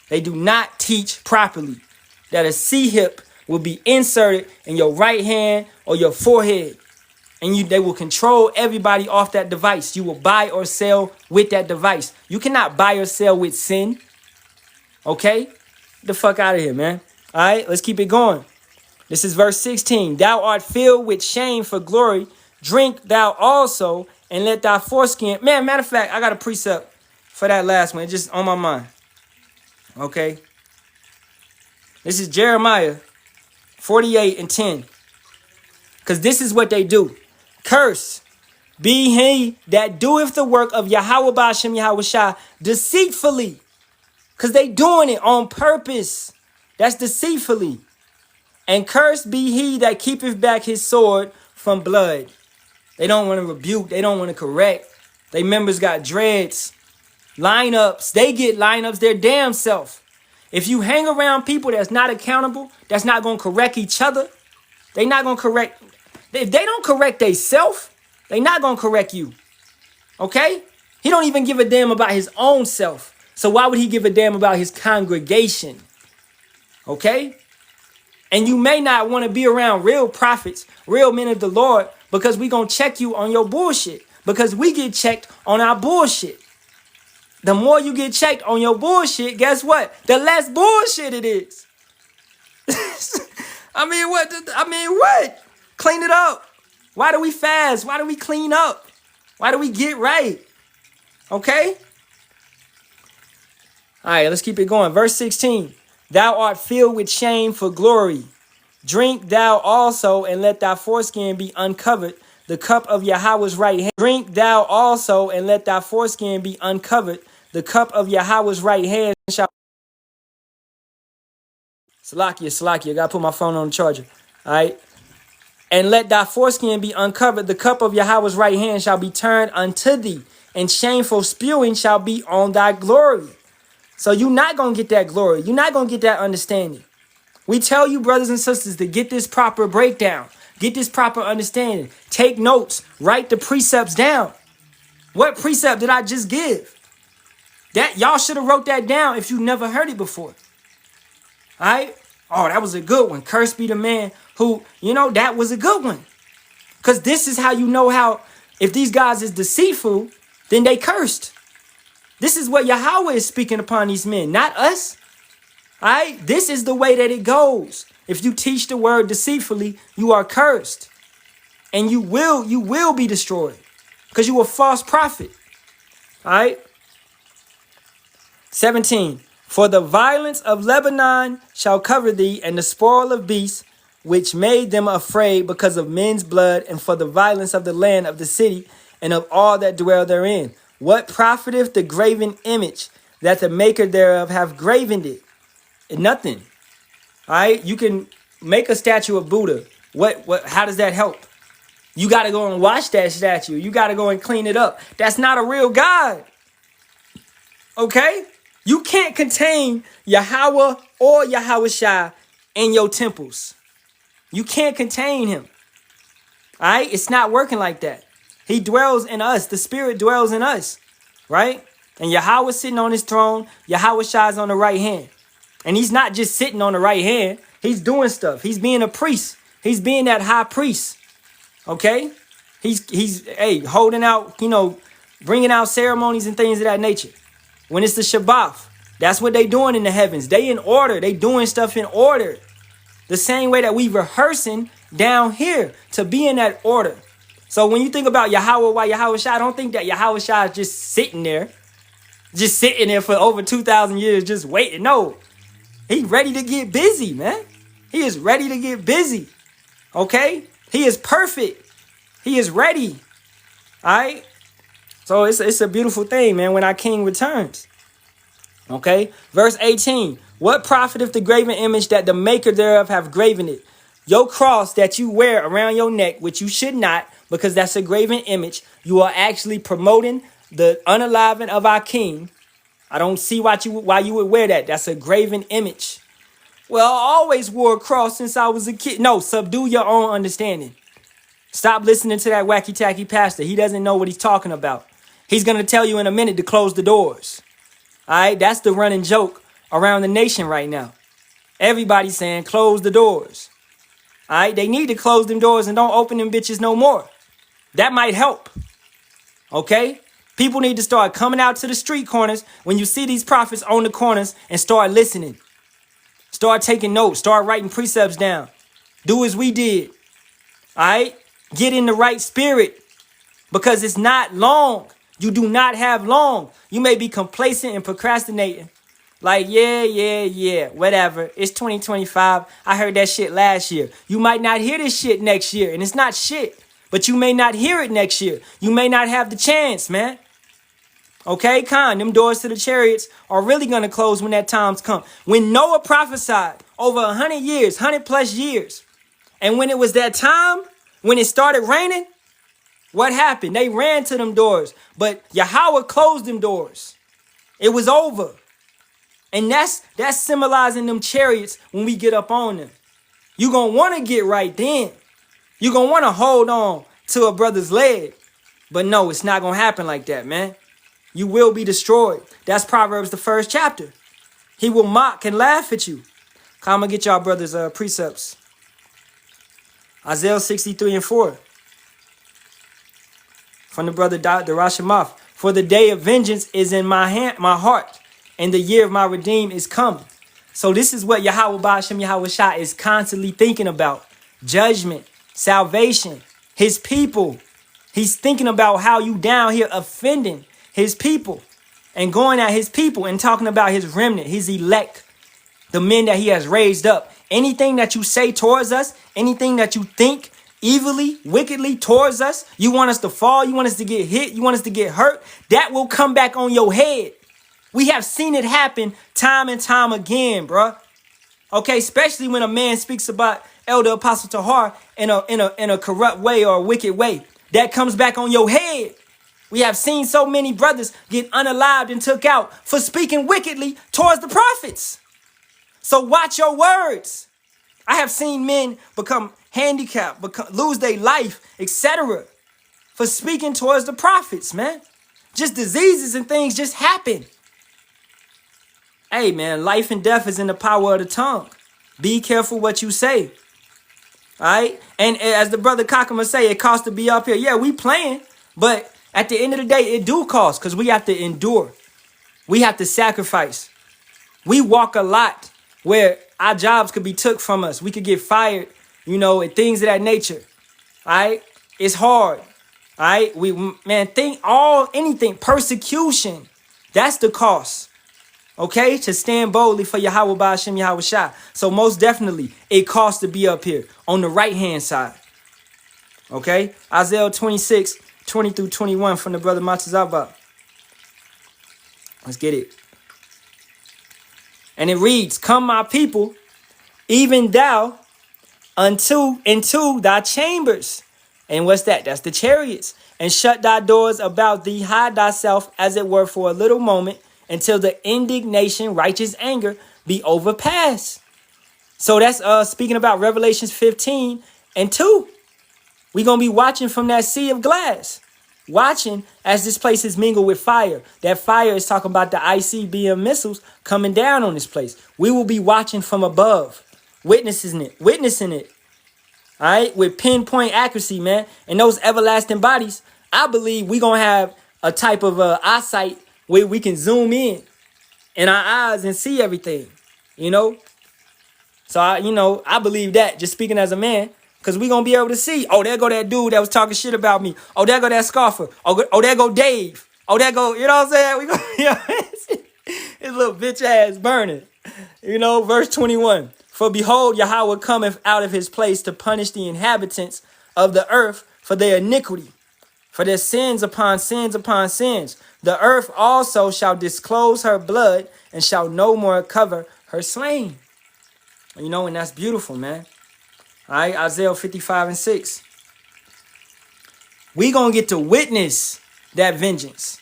They do not teach properly. That a C-hip will be inserted in your right hand or your forehead. And they will control everybody off that device. You will buy or sell with that device. You cannot buy or sell with sin. Okay? Get the fuck out of here, man. All right, let's keep it going. This is verse 16. Thou art filled with shame for glory. Drink thou also, and let thy foreskin... Man, matter of fact, I got a precept for that last one. It's just on my mind. Okay? This is Jeremiah 48:10. Because this is what they do. Curse be he that doeth the work of Yahawah Bahasham Yahawashi deceitfully. Because they doing it on purpose. That's deceitfully. And cursed be he that keepeth back his sword from blood. They don't want to rebuke. They don't want to correct. They members got dreads. Lineups. They get lineups their damn self. If you hang around people that's not accountable, that's not going to correct each other, they not going to correct. If they don't correct they self, they not going to correct you. Okay? He don't even give a damn about his own self. So why would he give a damn about his congregation? Okay? And you may not want to be around real prophets, real men of the Lord, because we going to check you on your bullshit. Because we get checked on our bullshit. The more you get checked on your bullshit, guess what? The less bullshit it is. I mean, what? Clean it up. Why do we fast? Why do we clean up? Why do we get right? Okay? All right, let's keep it going. Verse 16. Thou art filled with shame for glory. Drink thou also, and let thy foreskin be uncovered, the cup of Yahawah's right hand. Drink thou also, and let thy foreskin be uncovered, the cup of Yahawah's right hand shall... Salakia, gotta put my phone on the charger. All right. And let thy foreskin be uncovered, the cup of Yahawah's right hand shall be turned unto thee, and shameful spewing shall be on thy glory. So you're not going to get that glory. You're not going to get that understanding. We tell you, brothers and sisters, to get this proper breakdown. Get this proper understanding. Take notes. Write the precepts down. What precept did I just give? That y'all should have wrote that down if you never heard it before. All right? Oh, that was a good one. Cursed be the man who, that was a good one. Because this is how you know how, if these guys is deceitful, then they cursed. This is what Yahawah is speaking upon these men, not us. All right? This is the way that it goes. If you teach the word deceitfully, you are cursed. And you will be destroyed. Because you a false prophet. All right? 17. For the violence of Lebanon shall cover thee, and the spoil of beasts, which made them afraid because of men's blood, and for the violence of the land of the city, and of all that dwell therein. What profiteth the graven image, that the maker thereof have graven it? Nothing. All right? You can make a statue of Buddha. How does that help? You got to go and wash that statue. You got to go and clean it up. That's not a real God. Okay? You can't contain Yahawah or Yahawashi in your temples. You can't contain him. All right? It's not working like that. He dwells in us. The spirit dwells in us. Right? And Yahawah sitting on his throne. Yahawashi is on the right hand. And he's not just sitting on the right hand. He's doing stuff. He's being a priest. He's being that high priest. Okay? He's holding out, bringing out ceremonies and things of that nature. When it's the Shabbat, that's what they doing in the heavens. They in order. They doing stuff in order. The same way that we rehearsing down here to be in that order. So when you think about Yahawah, Yahawashi, I don't think that Yahawashi is just sitting there for over 2,000 years, just waiting. No, he's ready to get busy, man. He is ready to get busy. Okay? He is perfect. He is ready. All right? So it's a beautiful thing, man, when our king returns. Okay? Verse 18. What profiteth the graven image that the maker thereof have graven it? Your cross that you wear around your neck, which you should not, because that's a graven image, you are actually promoting the unaliving of our king. I don't see why you would wear that. That's a graven image. Well, I always wore a cross since I was a kid. No, subdue your own understanding. Stop listening to that wacky-tacky pastor. He doesn't know what he's talking about. He's going to tell you in a minute to close the doors. All right, that's the running joke around the nation right now. Everybody's saying close the doors. All right, they need to close them doors and don't open them bitches no more. That might help. Okay? People need to start coming out to the street corners when you see these prophets on the corners and start listening. Start taking notes. Start writing precepts down. Do as we did. All right? Get in the right spirit because it's not long. You do not have long. You may be complacent and procrastinating. Like, yeah, whatever. It's 2025. I heard that shit last year. You might not hear this shit next year, and it's not shit. But you may not hear it next year. You may not have the chance, man. Okay, them doors to the chariots are really going to close when that time's come. When Noah prophesied over 100 years, 100 plus years, and when it was that time, when it started raining, what happened? They ran to them doors, but Yahawah closed them doors. It was over. And that's symbolizing them chariots when we get up on them. You're going to want to get right then. You're going to want to hold on to a brother's leg. But no, it's not going to happen like that, man. You will be destroyed. That's Proverbs, the 1st chapter. He will mock and laugh at you. I'm going to get y'all brothers' precepts. Isaiah 63:4. From the brother Darashamath. For the day of vengeance is in my heart, and the year of my redeem is coming. So this is what Yahawah Bahasham Yahawashi is constantly thinking about. Judgment, salvation, his people. He's thinking about how you down here offending his people and going at his people and talking about his remnant, his elect, the men that he has raised up. Anything that you say towards us, anything that you think evilly, wickedly towards us, you want us to fall, you want us to get hit, you want us to get hurt, that will come back on your head. We have seen it happen time and time again, bruh. Okay, especially when a man speaks about Elder Apostle Tahar in a corrupt way or a wicked way. That comes back on your head. We have seen so many brothers get unalived and took out for speaking wickedly towards the prophets. So watch your words. I have seen men become handicapped, lose their life, etc. for speaking towards the prophets, man. Just diseases and things just happen. Hey, man, life and death is in the power of the tongue. Be careful what you say. All right? And as the brother Kakama say, it costs to be up here. Yeah, we playing, but at the end of the day, it do cost because we have to endure. We have to sacrifice. We walk a lot where our jobs could be took from us. We could get fired, and things of that nature. All right? It's hard. All right? Anything, persecution, that's the cost. Okay? To stand boldly for Yahawah Bahasham Yahawashi. So most definitely, it costs to be up here on the right-hand side. Okay? Isaiah 26:20-21 from the brother Matazaba. Let's get it. And it reads, Come, my people, even thou, into thy chambers. And what's that? That's the chariots. And shut thy doors about thee, hide thyself, as it were, for a little moment, until the indignation, righteous anger, be overpassed. So that's speaking about Revelations 15:2. We're going to be watching from that sea of glass. Watching as this place is mingled with fire. That fire is talking about the ICBM missiles coming down on this place. We will be watching from above. witnessing it. All right, with pinpoint accuracy, man. And those everlasting bodies, I believe we gonna have a type of eyesight where we can zoom in our eyes and see everything, you know. So I believe that, just speaking as a man, because we gonna be able to see. Oh, there go that dude that was talking shit about me. Oh, there go that scoffer. Oh, there go Dave. Oh, there go, you know what I'm saying? We go, his little bitch ass burning. Verse 21. For behold, Yahawah cometh out of his place to punish the inhabitants of the earth for their iniquity, for their sins upon sins upon sins. The earth also shall disclose her blood and shall no more cover her slain. And that's beautiful, man. All right, Isaiah 55:6. We gonna get to witness that vengeance.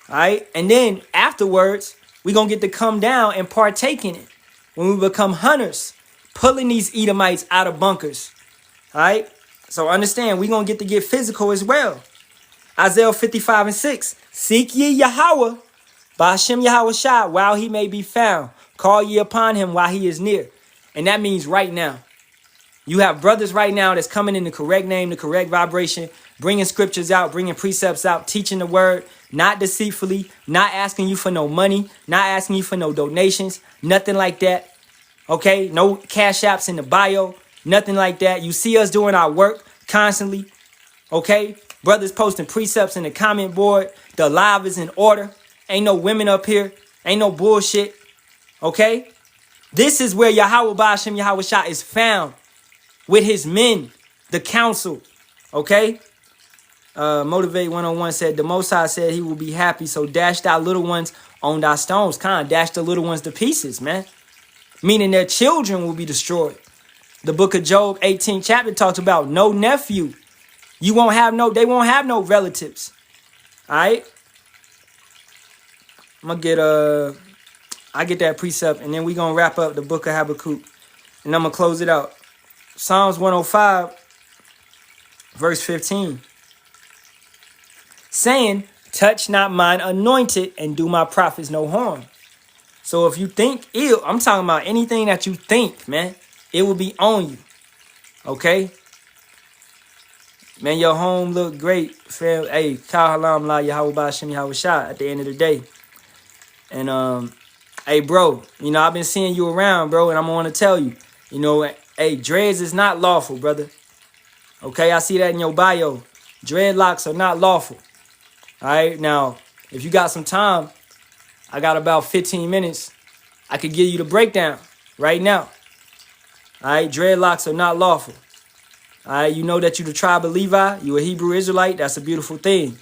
All right, and then afterwards, we gonna get to come down and partake in it when we become hunters, pulling these Edomites out of bunkers. All right, so understand, we gonna get to get physical as well. Isaiah 55:6. Seek ye Yahawah, Bahasham Yahawashi, while he may be found. Call ye upon him while he is near. And that means right now. You have brothers right now that's coming in the correct name, the correct vibration, bringing scriptures out, bringing precepts out, teaching the word, not deceitfully, not asking you for no money, not asking you for no donations, nothing like that. Okay? No cash apps in the bio, nothing like that. You see us doing our work constantly. Okay? Brothers posting precepts in the comment board. The live is in order. Ain't no women up here. Ain't no bullshit. Okay? This is where Yahawah Bahasham Yahawashi is found with his men, the council. Okay? Motivate 101 said, the Most High said he will be happy, so dash thy little ones on thy stones. Dash the little ones to pieces, man. Meaning their children will be destroyed. The book of Job, 18th chapter, talks about no nephew. They won't have no relatives. All right? I'm going to I get that precept, and then we're going to wrap up the book of Habakkuk, and I'm going to close it out. Psalms 105, verse 15. Saying, touch not mine anointed and do my prophets no harm. So if you think ill, I'm talking about anything that you think, man, it will be on you. Okay? Man, your home look great, fam. Hey, Halalyam la Yahawah Bahasham Yahawashi at the end of the day. And hey, bro, I've been seeing you around, bro, and I'm going to tell you, hey, dreads is not lawful, brother. Okay, I see that in your bio. Dreadlocks are not lawful. All right, now, if you got some time, I got about 15 minutes. I could give you the breakdown right now. All right, dreadlocks are not lawful. All right, you know that you the tribe of Levi. You a Hebrew Israelite. That's a beautiful thing.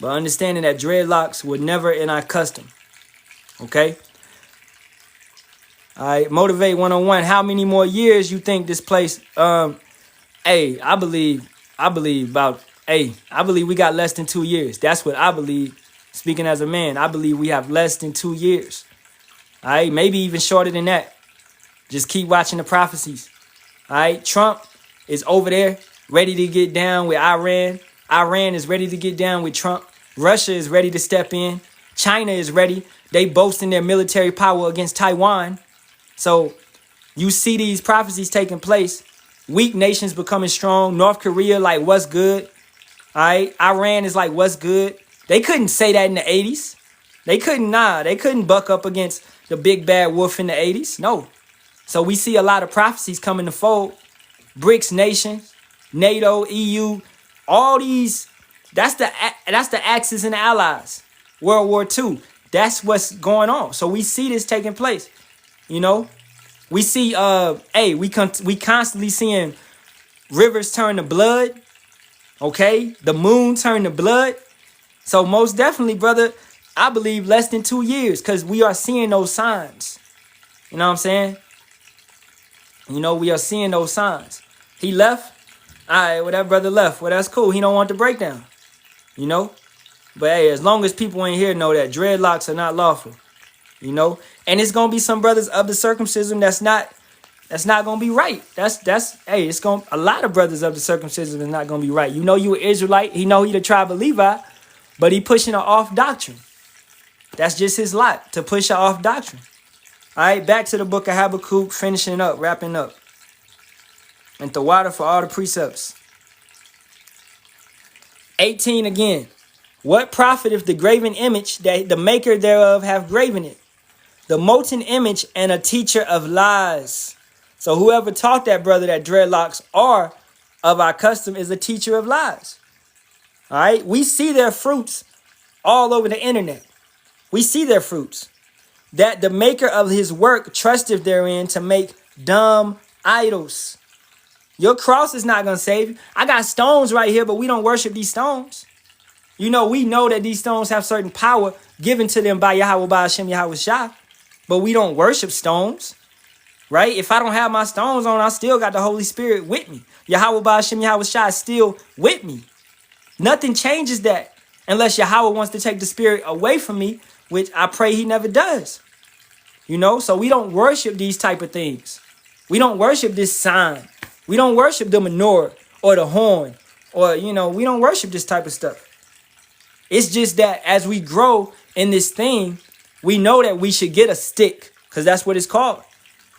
But understanding that dreadlocks were never in our custom. Okay? All right, Motivate 101. How many more years you think this place... Hey, I believe we got less than 2 years. That's what I believe. Speaking as a man, I believe we have less than 2 years. All right, maybe even shorter than that. Just keep watching the prophecies. All right, Trump is over there ready to get down with Iran. Iran is ready to get down with Trump. Russia is ready to step in. China is ready. They boasting their military power against Taiwan. So you see these prophecies taking place. Weak nations becoming strong. North Korea, like, what's good? All right. Iran is like, what's good? They couldn't say that in the 80s. They couldn't buck up against the big bad wolf in the 80s. No. So we see a lot of prophecies coming to fold. BRICS nations, NATO, EU, all these, that's the Axis and the Allies. World War II. That's what's going on. So we see this taking place. We see, we constantly seeing rivers turn to blood. Okay, the moon turn to blood. So most definitely, brother, I believe less than 2 years, because we are seeing those signs. You know what I'm saying? We are seeing those signs. He left. All right, well, that brother left. Well, that's cool. He don't want the breakdown. But hey, as long as people in here know that dreadlocks are not lawful, and it's gonna be some brothers of the circumcision that's not gonna be right. A lot of brothers of the circumcision is not gonna be right. You an Israelite. He the tribe of Levi, but he pushing an off doctrine. That's just his lot, to push an off doctrine. All right, back to the book of Habakkuk, finishing up, wrapping up. And the water for all the precepts. 18 again. What profit if the graven image that the maker thereof have graven it? The molten image and a teacher of lies. So whoever taught that brother that dreadlocks are of our custom is a teacher of lies. All right. We see their fruits all over the internet. We see their fruits. That the maker of his work trusteth therein to make dumb idols. Your cross is not going to save you. I got stones right here, but we don't worship these stones. You know, we know that these stones have certain power given to them by Yahawah, Bahasham, Yahawashi, but we don't worship stones, right? If I don't have my stones on, I still got the Holy Spirit with me. Yahawah, Bahasham, Yahawashi is still with me. Nothing changes that unless Yahawah wants to take the Spirit away from me, which I pray he never does. You know, so we don't worship these type of things. We don't worship this sign. We don't worship the menorah or the horn or, you know, we don't worship this type of stuff. It's just that as we grow in this thing, we know that we should get a stick because that's what it's called.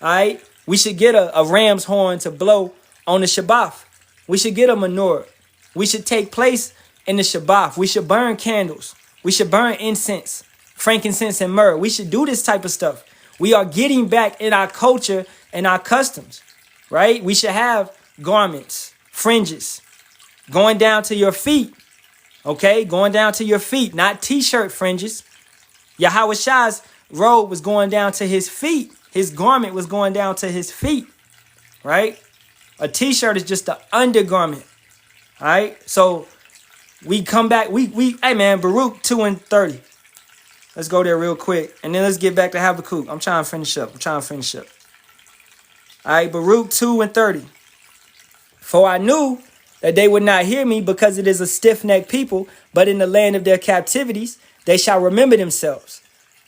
All right. We should get a ram's horn to blow on the Shabbat. We should get a menorah. We should take place in the Shabbat. We should burn candles. We should burn incense, frankincense and myrrh. We should do this type of stuff. We are getting back in our culture and our customs, right? We should have garments, fringes, going down to your feet, okay? Going down to your feet, not t-shirt fringes. Yahawashi's robe was going down to his feet. His garment was going down to his feet, right? A t-shirt is just an undergarment, all right? So we come back, hey man, Baruch 2 and 30. Let's go there real quick. And then let's get back to Habakkuk. I'm trying to finish up. All right, Baruch 2 and 30. For I knew that they would not hear me because it is a stiff-necked people, but in the land of their captivities, they shall remember themselves.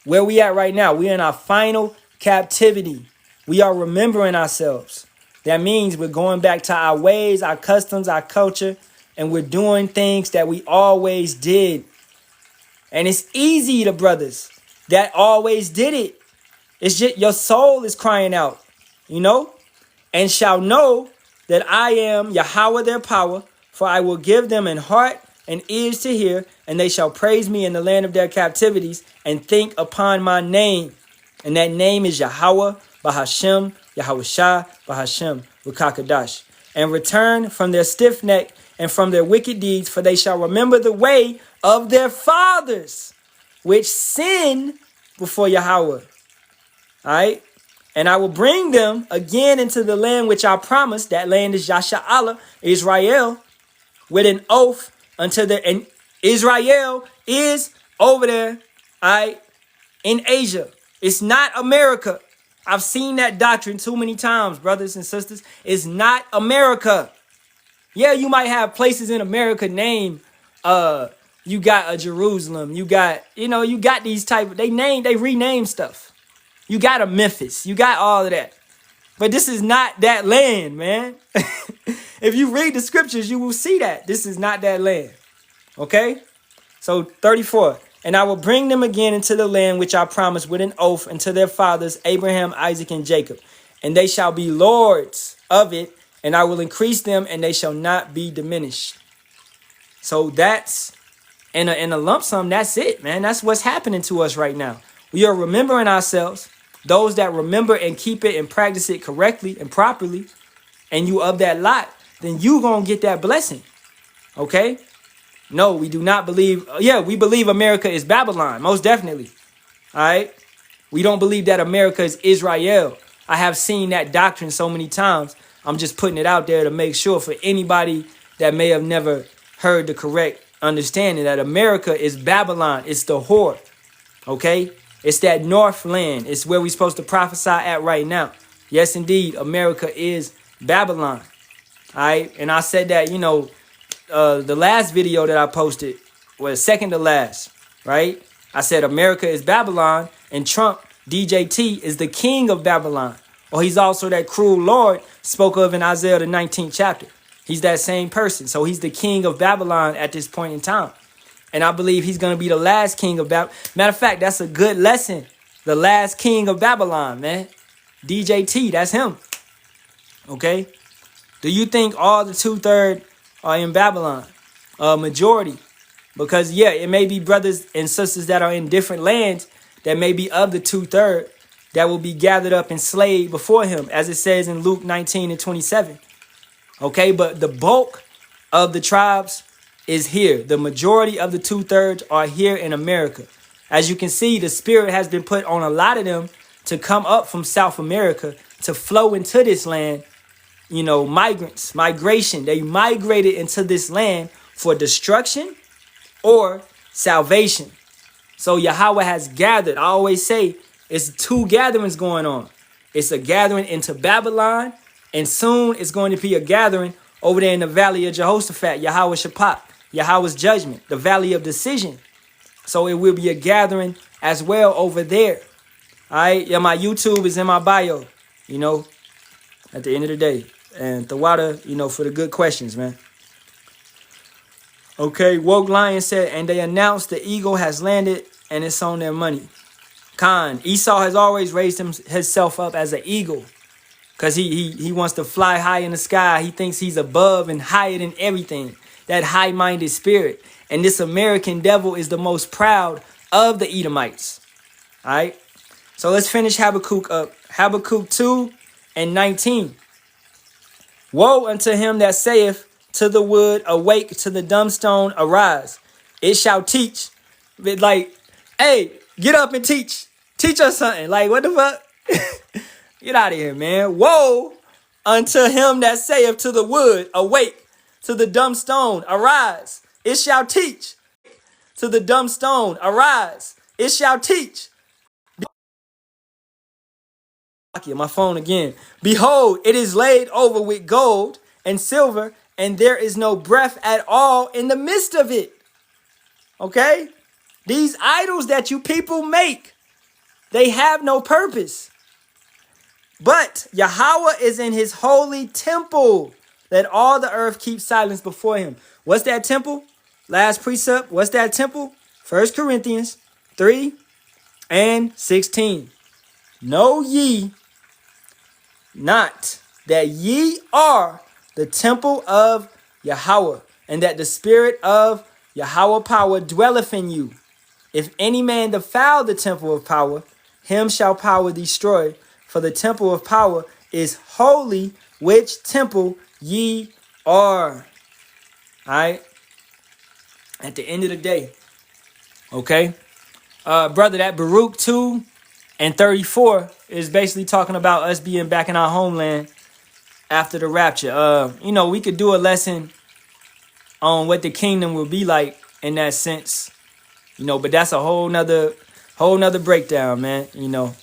Where we at right now? We're in our final captivity. We are remembering ourselves. That means we're going back to our ways, our customs, our culture, and we're doing things that we always did. And it's easy to brothers that always did it. It's just your soul is crying out, you know, and shall know that I am Yahawah their power, for I will give them an heart and ears to hear, and they shall praise me in the land of their captivities and think upon my name. And that name is Yahawah, Bahasham, Yahawashi, Bahasham, Rukakadash, and return from their stiff neck and from their wicked deeds, for they shall remember the way of their fathers, which sin before Yahawah. All right. And I will bring them again into the land which I promised. That land is Yasharahla, Israel, with an oath unto the, and Israel is over there, all right, in Asia. It's not America. I've seen that doctrine too many times, brothers and sisters. It's not America. Yeah, you might have places in America named, you got a Jerusalem, you got, you got these type of, they rename stuff. You got a Memphis, you got all of that. But this is not that land, man. If you read the scriptures, you will see that this is not that land. Okay? So 34, and I will bring them again into the land which I promised with an oath unto their fathers, Abraham, Isaac, and Jacob. And they shall be lords of it, and I will increase them, and they shall not be diminished. So that's, in a lump sum, that's it, man. That's what's happening to us right now. We are remembering ourselves, those that remember and keep it and practice it correctly and properly, and you of that lot, then you going to get that blessing, okay? No, we do not believe, we believe America is Babylon, most definitely, all right? We don't believe that America is Israel. I have seen that doctrine so many times. I'm just putting it out there to make sure for anybody that may have never heard the correct understanding that America is Babylon. It's the whore, okay? It's that Northland. It's where we're supposed to prophesy at right now. Yes, indeed, America is Babylon, all right? And I said that, the last video that I posted was second to last, right? I said America is Babylon and Trump, DJT, is the king of Babylon. Or he's also that cruel Lord spoke of in Isaiah the 19th chapter. He's that same person. So he's the king of Babylon at this point in time. And I believe he's going to be the last king of Babylon. Matter of fact, that's a good lesson the last king of Babylon, man. DJT, that's him. Okay? Do you think all the 2/3 are in Babylon? Majority. Because, yeah, it may be brothers and sisters that are in different lands that may be of the 2/3 that will be gathered up and slaved before him, as it says in Luke 19:27. Okay, but the bulk of the tribes is here. The majority of the 2/3 are here in America. As you can see, the spirit has been put on a lot of them to come up from South America to flow into this land. You know, migrants, migration. They migrated into this land for destruction or salvation. So Yahawah has gathered. I always say it's 2 gatherings going on. It's a gathering into Babylon, and soon it's going to be a gathering over there in the valley of Jehoshaphat, Yahawashi, Yahawah's judgment, the valley of decision. So it will be a gathering as well over there. All right, yeah, my YouTube is in my bio, you know, at the end of the day. And the water, you know, for the good questions, man. Okay, Woke Lion said, and they announced the eagle has landed and it's on their money. Khan, Esau has always raised himself up as an eagle because he wants to fly high in the sky. He thinks he's above and higher than everything, that high-minded spirit. And this American devil is the most proud of the Edomites. All right, so let's finish Habakkuk up. Habakkuk 2:19. Woe unto him that saith to the wood, awake, to the dumb stone, arise. It shall teach. But like, hey, get up and teach. Teach us something. Like, what the fuck? Get out of here, man. Woe unto him that saith to the wood, awake, to the dumb stone, arise. It shall teach. To the dumb stone, arise. It shall teach. My phone again. Behold, it is laid over with gold and silver, and there is no breath at all in the midst of it. Okay? These idols that you people make, they have no purpose. But Yahawah is in his holy temple. Let all the earth keep silence before him. What's that temple? Last precept. What's that temple? 1 Corinthians 3:16. Know ye not that ye are the temple of Yahawah, and that the spirit of Yahawah power dwelleth in you. If any man defile the temple of power, him shall power destroy. For the temple of power is holy, which temple ye are. All right. At the end of the day. Okay. Brother, that Barak 2:34 is basically talking about us being back in our homeland after the rapture. You know, we could do a lesson on what the kingdom will be like in that sense. You know, but that's a whole nother breakdown, man. You know.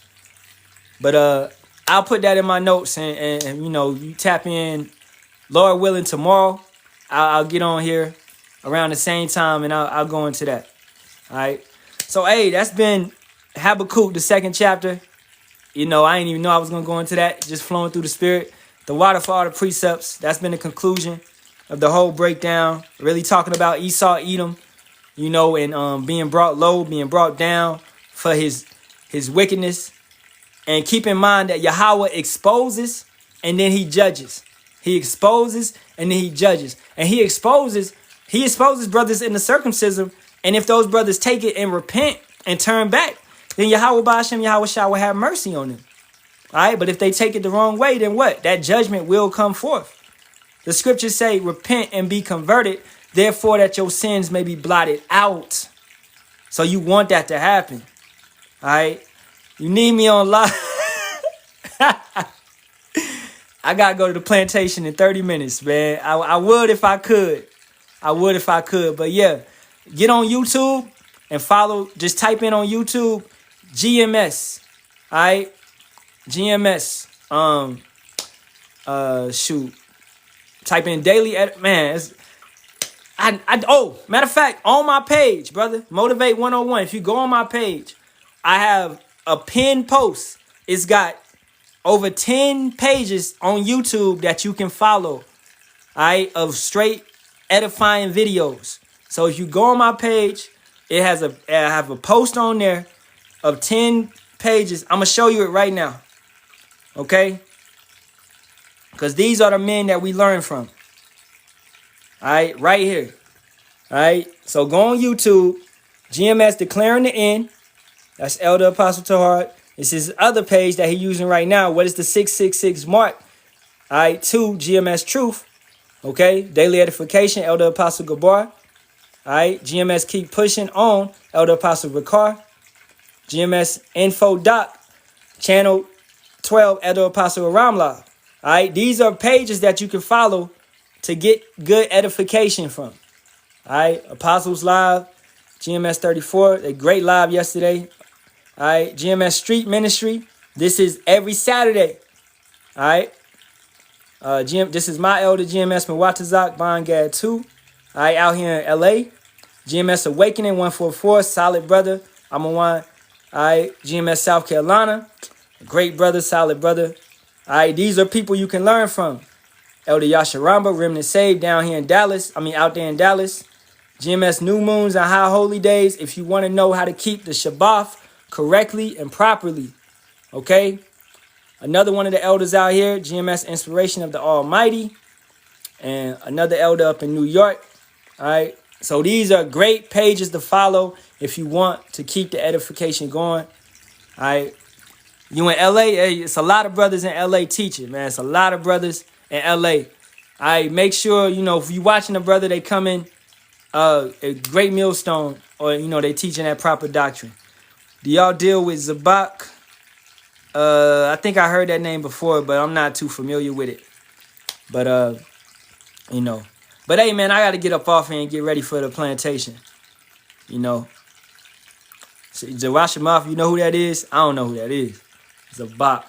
But I'll put that in my notes and you know, you tap in, Lord willing, tomorrow. I'll get on here around the same time and I'll go into that. All right. So, hey, that's been Habakkuk, the 2nd chapter. You know, I didn't even know I was going to go into that. Just flowing through the spirit. The water for all the precepts. That's been the conclusion of the whole breakdown. Really talking about Esau, Edom, you know, and being brought low, being brought down for his wickedness. And keep in mind that Yahawah exposes and then he judges. He exposes and then he judges. And he exposes brothers in the circumcision. And if those brothers take it and repent and turn back, then Yahawah Bahasham, Yahawashi will have mercy on them. All right, but if they take it the wrong way, then what? That judgment will come forth. The scriptures say, repent and be converted, therefore that your sins may be blotted out. So you want that to happen. All right. You need me on live. I got to go to the plantation in 30 minutes, man. I would if I could. But yeah, get on YouTube and follow. Just type in on YouTube, GMS. All right. GMS. Shoot. Type in daily. Man, matter of fact, on my page, brother, Motivate 101. If you go on my page, I have a pinned post. It's got over 10 pages on YouTube that you can follow, all right, of straight edifying videos. So if you go on my page, I have a post on there of 10 pages. I'm going to show you it right now. Okay? Because these are the men that we learn from. All right? Right here. All right? So go on YouTube. GMS Declaring the End. That's Elder Apostle Tahar. It's his other page that he's using right now. What is the 666 mark? All right, 2, GMS Truth. Okay, Daily Edification, Elder Apostle Gabar. All right, GMS Keep Pushing On, Elder Apostle Ricard. GMS Info Doc, Channel 12, Elder Apostle Ramla. All right, these are pages that you can follow to get good edification from. All right, Apostles Live, GMS 34, a great live yesterday. All right, GMS Street Ministry. This is every Saturday. All right. This is my elder GMS Mwatazak Bongad 2. All right, out here in LA. GMS Awakening 144, solid brother. I'm a one. All right, GMS South Carolina. Great brother, solid brother. All right, these are people you can learn from. Elder Yasharahla, Remnant Saved down here in Dallas. Out there in Dallas. GMS New Moons and High Holy Days. If you want to know how to keep the Shabbat correctly and properly. Okay? Another one of the elders out here, GMS Inspiration of the Almighty. And another elder up in New York. All right? So these are great pages to follow if you want to keep the edification going. All right? You in LA, hey, it's a lot of brothers in LA teaching, man. It's a lot of brothers in LA. All right? Make sure, if you're watching a brother, they come in a great millstone or, they teaching that proper doctrine. Do y'all deal with Zabak? I think I heard that name before, but I'm not too familiar with it. But, But, hey, man, I got to get up off here and get ready for the plantation. So, Zawashimaf, you know who that is? I don't know who that is. Zabak.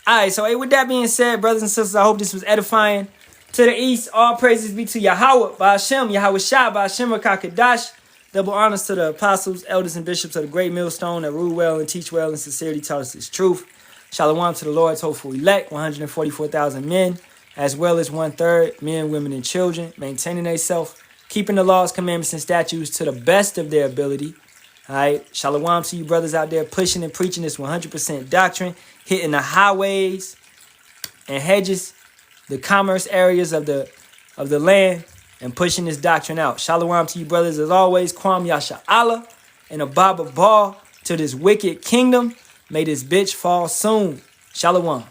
All right, so hey, with that being said, brothers and sisters, I hope this was edifying. To the east, all praises be to Yahawah, Bahasham, Yahawashi, Bahasham, Kakadash. Double honors to the apostles, elders, and bishops of the great millstone that rule well and teach well and sincerity taught us his truth. Shalawam to the Lord's hopeful elect, 144,000 men, as well as 1/3 men, women, and children, maintaining themselves, keeping the laws, commandments, and statutes to the best of their ability. All right, Shalawam to you brothers out there pushing and preaching this 100% doctrine, hitting the highways and hedges, the commerce areas of the land, and pushing this doctrine out. Shalawam to you brothers as always. Kwam Yasharahla and a Baba Ball to this wicked kingdom. May this bitch fall soon. Shalawam.